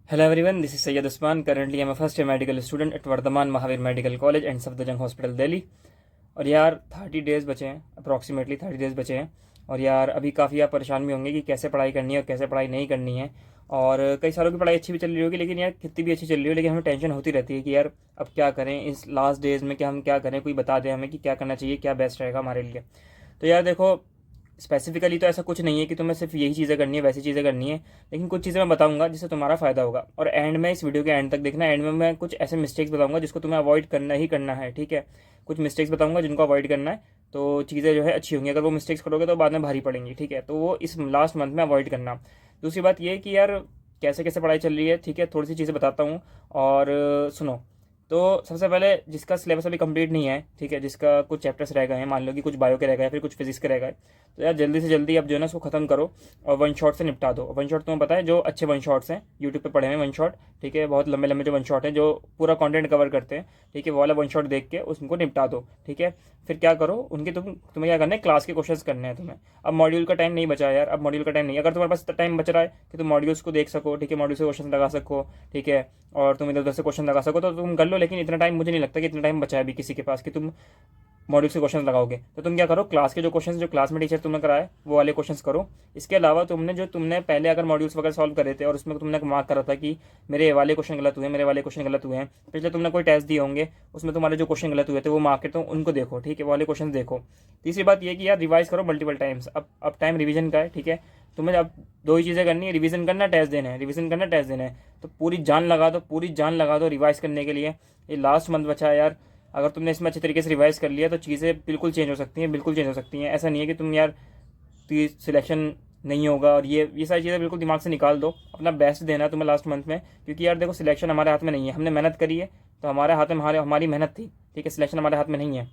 Hello everyone, this is Sayyid Usman. Currently I'm a first year medical student at Vardhman Mahavir medical college and Safdarjung hospital Delhi. और यार 30 days बचे हैं, approximately 30 days बचे हैं। और यार अभी काफ़ी आप परेशान भी होंगे कि कैसे पढ़ाई करनी है और कैसे पढ़ाई नहीं करनी है। और कई सालों की पढ़ाई अच्छी भी चल रही होगी, लेकिन यार कितनी भी अच्छी चल रही हो, लेकिन हमें टेंशन होती रहती है कि यार अब क्या करें इस लास्ट डेज़ में, क्या हम क्या करें, कोई बता दें हमें कि क्या करना चाहिए, क्या बेस्ट रहेगा हमारे लिए। तो यार देखो, स्पेसिफिकली तो ऐसा कुछ नहीं है कि तुम्हें सिर्फ यही चीज़ें करनी है, वैसी चीज़ें करनी है, लेकिन कुछ चीज़ें मैं बताऊंगा जिससे तुम्हारा फ़ायदा होगा। और एंड में, इस वीडियो के एंड तक देखना, एंड में मैं कुछ ऐसे मिस्टेक्स बताऊंगा जिसको तुम्हें अवॉइड करना ही करना है, ठीक है। कुछ मिस्टेक्स बताऊंगा जिनको अवॉइड करना है, तो चीज़ें जो है अच्छी होंगी। अगर वो मिस्टेक्स करोगे तो बाद में भारी पड़ेंगी, ठीक है। तो वो इस लास्ट मंथ में अवॉइड करना। दूसरी बात ये कि यार कैसे कैसे पढ़ाई चल रही है, ठीक है, थोड़ी सी चीज़ें बताता हूँ। और सुनो। तो सबसे पहले जिसका सिलेबस अभी कंप्लीट नहीं है, ठीक है, जिसका कुछ चैप्टर्स रह गए हैं, मान लो कि कुछ बायो के रह गए, फिर कुछ फिजिक्स के रह गए, तो यार जल्दी से जल्दी अब जो है ना उसको खत्म करो और वन शॉट से निपटा दो। वन शॉट तुम्हें पता है, जो अच्छे वन शॉट्स हैं, यूट्यूब पे पढ़े हुए वन शॉट, ठीक है, बहुत लंबे लंबे जो वन शॉट हैं जो पूरा कंटेंट कवर करते हैं, ठीक है, वो वाला वन शॉट देख के उसको निपटा दो, ठीक है। फिर क्या करो, उनके तुम्हें क्या करना है, क्लास के क्वेश्चंस करने हैं तुम्हें। अब मॉड्यूल का टाइम नहीं बचा यार, अब मॉड्यूल का टाइम नहीं। अगर तुम्हारे पास टाइम बच रहा है कि तुम मॉड्यूल्स को देख सको, ठीक है, मॉड्यूल से क्वेश्चन लगा सको, ठीक है, और तुम इधर उधर से क्वेश्चन लगा सको, तो तुम कर लो। लेकिन इतना टाइम मुझे नहीं लगता कि इतना टाइम बचा है अभी किसी के पास कि तुम मॉड्यूल से क्वेश्चन लगाओगे। तो तुम क्या करो, क्लास के जो क्वेश्चन जो क्लास में टीचर तुमने कराए वो वाले क्वेश्चंस करो। इसके अलावा तुमने पहले अगर मॉड्यूल्स वगैरह सॉल्व करे थे और उसमें तुमने मार्क करा था कि मेरे वाले क्वेश्चन गलत हुए, मेरे वाले क्वेश्चन गलत हुए हैं, पिछले तुमने कोई टेस्ट दिए होंगे उसमें तुम्हारे जो क्वेश्चन गलत हुए थे वो मार्क तो उनको देखो, ठीक है, वो वाले क्वेश्चन देखो। तीसरी बात ये कि यार रिवाइज करो मल्टीपल टाइम्स। अब टाइम रिविजन का है, ठीक है। तुम्हें अब दो ही चीज़ें करनी है, रिवीजन करना, टेस्ट देना है, रिवीजन करना, टेस्ट देना है। तो पूरी जान लगा दो, पूरी जान लगा दो रिवाइज करने के लिए। ये लास्ट मंथ बचा है यार, अगर तुमने इसमें अच्छे तरीके से रिवाइज कर लिया तो चीज़ें बिल्कुल चेंज हो सकती हैं, बिल्कुल चेंज हो सकती हैं। ऐसा नहीं है कि तुम यार सिलेक्शन नहीं होगा, और ये सारी चीज़ें बिल्कुल दिमाग से निकाल दो। अपना बेस्ट देना है तुम्हें लास्ट मंथ में, क्योंकि यार देखो सिलेक्शन हमारे हाथ में नहीं है, हमने मेहनत करी है तो हमारे हाथ में हमारी मेहनत थी, ठीक है, सिलेक्शन हमारे हाथ में नहीं है।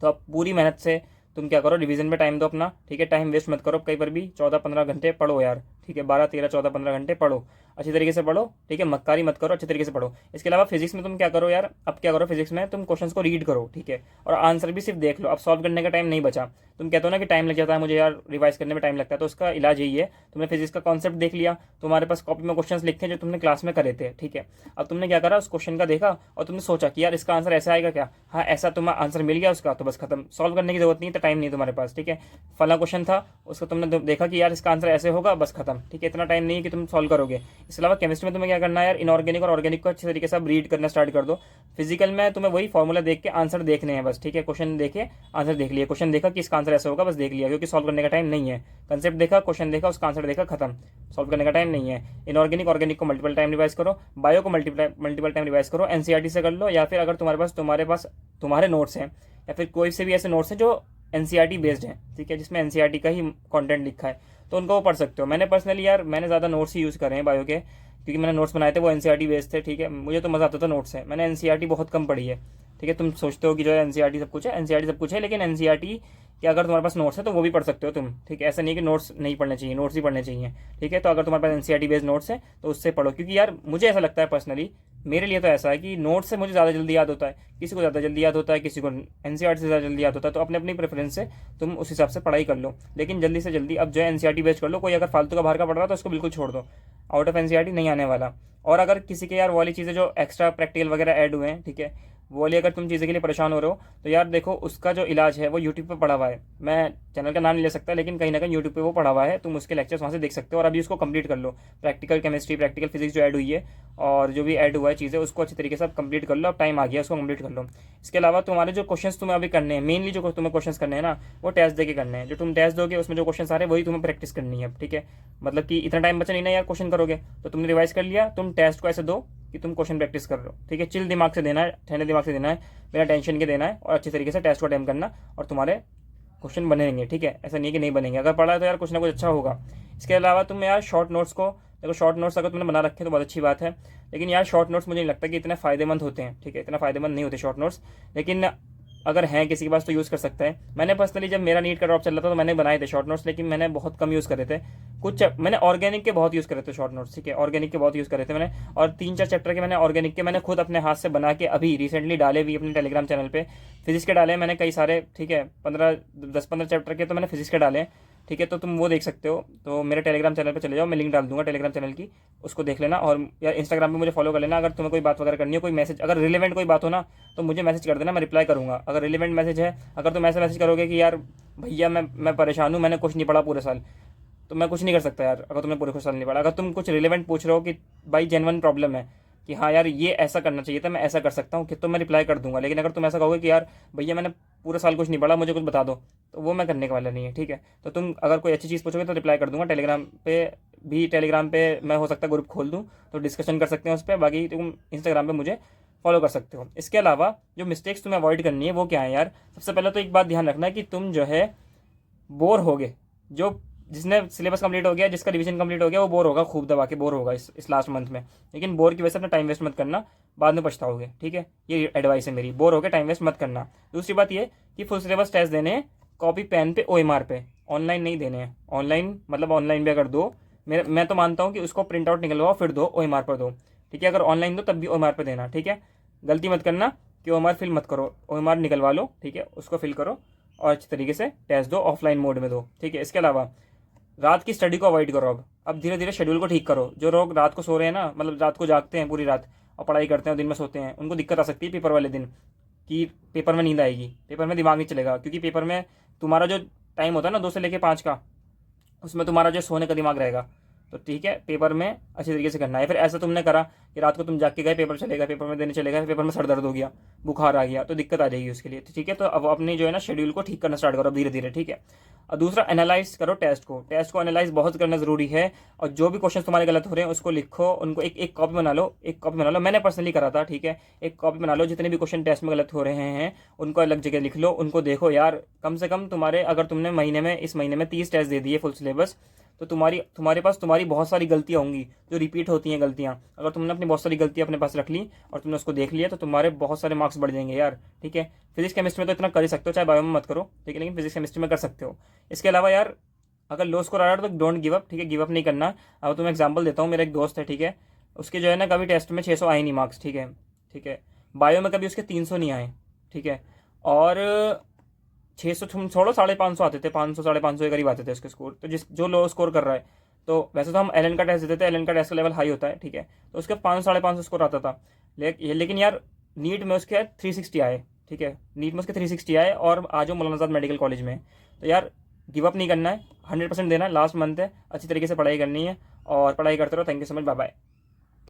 तो अब पूरी मेहनत से तुम क्या करो, रिवीजन पे टाइम दो अपना, ठीक है, टाइम वेस्ट मत करो कहीं पर भी। 14-15 घंटे पढ़ो यार, ठीक है, 12-13-14-15 घंटे पढ़ो, अच्छी तरीके से पढ़ो, ठीक है, मक्कारी मत करो, अच्छे तरीके से पढ़ो। इसके अलावा फिजिक्स में तुम क्या करो यार, अब क्या करो, फिजिक्स में तुम क्वेश्चंस को रीड करो, ठीक है, और आंसर भी सिर्फ देख लो। अब सॉल्व करने का टाइम नहीं बचा। तुम कहते हो ना कि टाइम लग जाता है मुझे यार, रिवाइज करने में टाइम लगता है, तो उसका इलाज यही है, तुमने फिजिक्स का कॉन्सेप्ट देख लिया, तुम्हारे पास कॉपी में क्वेश्चंस लिखे हैं जो तुमने क्लास में करे थे, ठीक है। अब तुमने क्या करा, उस क्वेश्चन का देखा और तुमने सोचा कि यार इसका आंसर ऐसा आएगा क्या, हाँ ऐसा, तुम्हें आंसर मिल गया उसका, तो बस खत्म, सॉल्व करने की जरूरत नहीं, तो टाइम नहीं तुम्हारे पास, ठीक है। फला क्वेश्चन था, उसका तुमने देखा कि यार इसका आंसर ऐसे होगा, बस खत्म, ठीक है, इतना टाइम नहीं है कि तुम सॉल्व करोगे। इसके अलावा केमिस्ट्री में तुम्हें क्या करना है यार, इनऑर्गेनिक और ऑर्गेनिक को अच्छे तरीके से अब रीड करना स्टार्ट कर दो। फिजिकल में तुम्हें वही फॉर्मूला देख के आंसर देखने हैं बस, ठीक है, क्वेश्चन देखे आंसर देख लिया, क्वेश्चन देखा कि इसका आंसर ऐसा होगा, बस देख लिया, क्योंकि सॉल्व करने का टाइम नहीं है। कंसेप्ट देखा, क्वेश्चन देखा, उसका आंसर देखा, खत्म, सॉल्व करने का टाइम नहीं है। इनऑर्गेनिक ऑर्गेनिक को मल्टीपल टाइम रिवाइज करो, बायो को मल्टीपल टाइम रिवाइज करो, एनसीईआरटी से कर लो, या फिर अगर तुम्हारे पास तुम्हारे नोट्स हैं, या फिर कोई से भी ऐसे नोट्स हैं जो एनसीईआरटी बेस्ड हैं, ठीक है, जिसमें एनसीईआरटी का ही कंटेंट लिखा है, तो उनको वो पढ़ सकते हो। मैंने पर्सनली यार मैंने ज़्यादा नोट्स ही यूज़ करे हैं बायो के, क्योंकि मैंने नोट्स बनाए थे वो एनसीईआरटी बेस्ड थे, ठीक है, मुझे तो मज़ा आता था नोट्स से। मैंने एनसीईआरटी बहुत कम पढ़ी है, ठीक है। तुम सोचते हो कि जो है एनसीईआरटी सब कुछ है, एनसीईआरटी सब कुछ है, लेकिन एनसीईआरटी कि अगर तुम्हारे पास नोट्स है तो वो भी पढ़ सकते हो तुम, ठीक है। ऐसा नहीं है कि नोट्स नहीं पढ़ने चाहिए, नोट्स ही पढ़ने चाहिए, ठीक है। तो अगर तुम्हारे पास एनसीईआरटी बेस्ड नोट्स है तो उससे पढ़ो, क्योंकि यार मुझे ऐसा लगता है पर्सनली, मेरे लिए तो ऐसा है कि नोट्स से मुझे ज़्यादा जल्दी याद होता है, किसी को ज़्यादा जल्दी याद होता है, किसी को एनसीईआरटी से ज़्यादा जल्दी याद होता है। तो अपने अपनी प्रेफरेंस से तुम उस हिसाब से पढ़ाई कर लो, लेकिन जल्दी से जल्दी अब जो है एनसीईआरटी बेस्ड कर लो। कोई अगर फालतू का बाहर का पढ़ रहा है तो उसको बिल्कुल छोड़ दो, आउट ऑफ एनसीईआरटी नहीं आने वाला। और अगर किसी के यार वाली चीज़ें जो एक्स्ट्रा प्रैक्टिकल वगैरह ऐड हुए हैं, ठीक है, वो वाली अगर तुम चीज़ें के लिए परेशान हो रहे हो, तो यार देखो उसका जो इलाज है वो यूट्यूब पे पढ़ा हुआ है। मैं चैनल का नाम नहीं ले सकता, लेकिन कहीं ना कहीं यूट्यूब पे वो पढ़ा हुआ है, तुम उसके लेक्चर्स वहाँ से देख सकते हो। और अभी उसको कंप्लीट कर लो, प्रैक्टिकल केमिस्ट्री, प्रैक्टिकल फिजिक्स जो ऐड हुई है और जो भी ऐड हुआ है चीज़ें, उसको अच्छे तरीके से अब कंप्लीट कर लो। अब टाइम आ गया, उसको कंप्लीट कर लो। इसके अलावा तुम्हारे जो क्वेश्चन तुम्हें अभी करने हैं, मेनली जो तुम्हें क्वेश्चन करने हैं ना, वो टेस्ट दे के करने हैं। जो तुम टेस्ट दोगे उसमें जो क्वेश्चन आ रहे हैं वही तुम्हें प्रैक्टिस करनी है, ठीक है। मतलब कि इतना टाइम बचा नहीं ना यार, क्वेश्चन करोगे तो तुमने रिवाइज कर लिया, तुम टेस्ट को ऐसे दो कि तुम क्वेश्चन प्रैक्टिस कर रहे हो, ठीक है। चिल दिमाग से देना है, ठंडे दिमाग से देना है, बिना टेंशन के देना है, और अच्छे तरीके से टेस्ट को अटेम्प्ट करना, और तुम्हारे क्वेश्चन बनेंगे, ठीक है। ऐसा नहीं है कि नहीं बनेंगे, अगर पढ़ा है तो यार कुछ ना कुछ अच्छा होगा। इसके अलावा तुम यार शॉर्ट नोट्स को देखो, शॉर्ट नोट्स अगर तुमने बना रखे तो बहुत अच्छी बात है, लेकिन यार शॉर्ट नोट्स मुझे नहीं लगता कि इतने फ़ायदेमंद होते हैं, ठीक है, इतना फ़ायदेमंद नहीं होते शॉर्ट नोट्स। लेकिन अगर हैं किसी के पास तो यूज़ कर सकता है। मैंने पर्सनली जब मेरा नीट का ड्रॉप चल रहा था तो मैंने बनाए थे शॉर्ट नोट्स, लेकिन मैंने बहुत कम यूज़ करे थे। कुछ मैंने ऑर्गेनिक के बहुत यूज़ करे थे शॉर्ट नोट्स, ठीक है, ऑर्गेनिक के बहुत यूज़ करे थे मैंने। और 3-4 चैप्टर के मैंने ऑर्गेनिक के मैंने खुद अपने हाथ से बना के अभी रिसेंटली डाले भी अपने टेलीग्राम चैनल पे। फिजिक्स के डाले मैंने कई सारे, ठीक है, 10-15 चैप्टर के तो मैंने फिजिक्स के डाले। ठीक है, तो तुम वो देख सकते हो। तो मेरे टेलीग्राम चैनल पे चले जाओ, मैं लिंक डाल दूंगा टेलीग्राम चैनल की, उसको देख लेना। और यार इंस्टाग्राम पे मुझे फॉलो कर लेना। अगर तुम्हें कोई बात वगैरह करनी हो, कोई मैसेज, अगर रिलेवेंट कोई बात हो ना तो मुझे मैसेज कर देना, मैं रिप्लाई करूँगा। अगर रिलेवेंट मैसेज है, अगर तुम ऐसा मैसेज करोगे कि यार भैया मैं परेशान हूँ, मैंने कुछ नहीं पढ़ा पूरे साल, तो मैं कुछ नहीं कर सकता यार। अगर तुमने पूरे कुछ साल नहीं पढ़ा, अगर तुम कुछ रिलेवेंट पूछ रहे हो कि भाई जेन्युइन प्रॉब्लम है कि हाँ यार ये ऐसा करना चाहिए था, मैं ऐसा कर सकता हूँ कि, तो मैं रिप्लाई कर दूंगा। लेकिन अगर तुम ऐसा कहोगे कि यार भैया मैंने पूरे साल कुछ नहीं पढ़ा, मुझे कुछ बता दो, तो वो मैं करने का वाला नहीं है, ठीक है। तो तुम अगर कोई अच्छी चीज़ पूछोगे तो रिप्लाई कर दूंगा। टेलीग्राम पे भी, टेलीग्राम पे मैं हो सकता है ग्रुप खोल दूँ, तो डिस्कशन कर सकते हैं उस पर। बाकी तुम इंस्टाग्राम पे मुझे फॉलो कर सकते हो। इसके अलावा जो मिस्टेक्स तुम्हें अवॉइड करनी है वो क्या है यार, सबसे पहले तो एक बात ध्यान रखना है कि तुम जो है बोर होगे। जो जिसने सिलेबस कंप्लीट हो गया, जिसका रिवीजन कंप्लीट हो गया, वो बोर होगा, खूब दबा के बोर होगा इस लास्ट मंथ में। लेकिन बोर की वजह से अपना टाइम वेस्ट मत करना, बाद में पछताओगे, ठीक है। ये एडवाइस है मेरी, बोर होकर टाइम वेस्ट मत करना। दूसरी बात ये कि फुल सिलेबस टेस्ट देने हैं कॉपी पेन पे, OMR पे, ऑनलाइन नहीं देने हैं। ऑनलाइन मतलब ऑनलाइन भी अगर दो, मैं तो मानता हूँ कि उसको प्रिंट आउट निकलवाओ फिर दो, OMR पर दो, ठीक है। अगर ऑनलाइन दो तब भी OMR पर देना, ठीक है। गलती मत करना कि OMR फिल मत करो, OMR निकलवा लो, ठीक है, उसको फिल करो और अच्छी तरीके से टेस्ट दो, ऑफलाइन मोड में दो, ठीक है। इसके अलावा रात की स्टडी को अवॉइड करो। अब धीरे धीरे शेड्यूल को ठीक करो। जो लोग रात को सो रहे हैं ना, मतलब रात को जागते हैं पूरी रात और पढ़ाई करते हैं और दिन में सोते हैं, उनको दिक्कत आ सकती है पेपर वाले दिन कि पेपर में नींद आएगी, पेपर में दिमाग नहीं चलेगा। क्योंकि पेपर में तुम्हारा जो टाइम होता है ना 2 से लेकर 5 का, उसमें तुम्हारा जो सोने का दिमाग रहेगा। तो ठीक है, पेपर में अच्छी तरीके से करना है। फिर ऐसा तुमने करा कि रात को तुम जाग के गए, पेपर चलेगा, पेपर में देने चले गए, पेपर में सर दर्द हो गया, बुखार आ गया, तो दिक्कत आ जाएगी उसके लिए, तो ठीक है। तो अब अपनी जो है ना शेड्यूल को ठीक करना स्टार्ट करो धीरे धीरे, ठीक है। और दूसरा, एनालाइज करो टेस्ट को एनालाइज बहुत करना जरूरी है। और जो भी क्वेश्चन तुम्हारे गलत हो रहे हैं उसको लिखो, उनको एक कॉपी बना लो, एक कॉपी बना लो। मैंने पर्सनली करा था, ठीक है। एक कॉपी बना लो, जितने भी क्वेश्चन टेस्ट में गलत हो रहे हैं उनको अलग जगह लिख लो, उनको देखो यार। कम से कम तुम्हारे, अगर तुमने इस महीने में 30 टेस्ट दे दिए फुल सिलेबस, तो तुम्हारे पास तुम्हारी बहुत सारी गलतियां होंगी जो रिपीट होती हैं गलतियां। अगर तुमने अपनी बहुत सारी गलतियां अपने पास रख ली और तुमने उसको देख लिया, तो तुम्हारे बहुत सारे मार्क्स बढ़ जाएंगे यार, ठीक है। फिजिक्स केमिस्ट्री में तो इतना कर ही सकते हो, चाहे बायो में मत करो, ठीक है, लेकिन फिजिक्स केमिस्ट्री में कर सकते हो। इसके अलावा यार अगर लो स्कोर आ रहा है तो डोंट गिव अप, ठीक है, गिव अप नहीं करना। अब तुम्हें एग्जाम्पल देता हूँ, मेरा एक दोस्त है, ठीक है, उसके जो है ना कभी टेस्ट में 600 आए नहीं मार्क्स, ठीक है, ठीक है। बायो में कभी उसके 300 नहीं आए, ठीक है। और 600 तुम छोड़ो, 550 आते थे, 500 550 के करीब आते थे उसके स्कोर। तो जो लो स्कोर कर रहा है, तो वैसे तो हम एलन का टेस्ट देते थे, एलन का टेस्ट का लेवल हाई होता है, ठीक है, तो उसके 500 550 स्कोर आता था। लेकिन यार नीट में उसके 360 आए, ठीक है, नीट में उसके 360 आए, और आज वो मौलाना आजाद मेडिकल कॉलेज में है। तो यार गिव अप नहीं करना है, 100% देना है, लास्ट मंथ है, अच्छी तरीके से पढ़ाई करनी है और पढ़ाई करते रहो। Thank you so much, bye bye.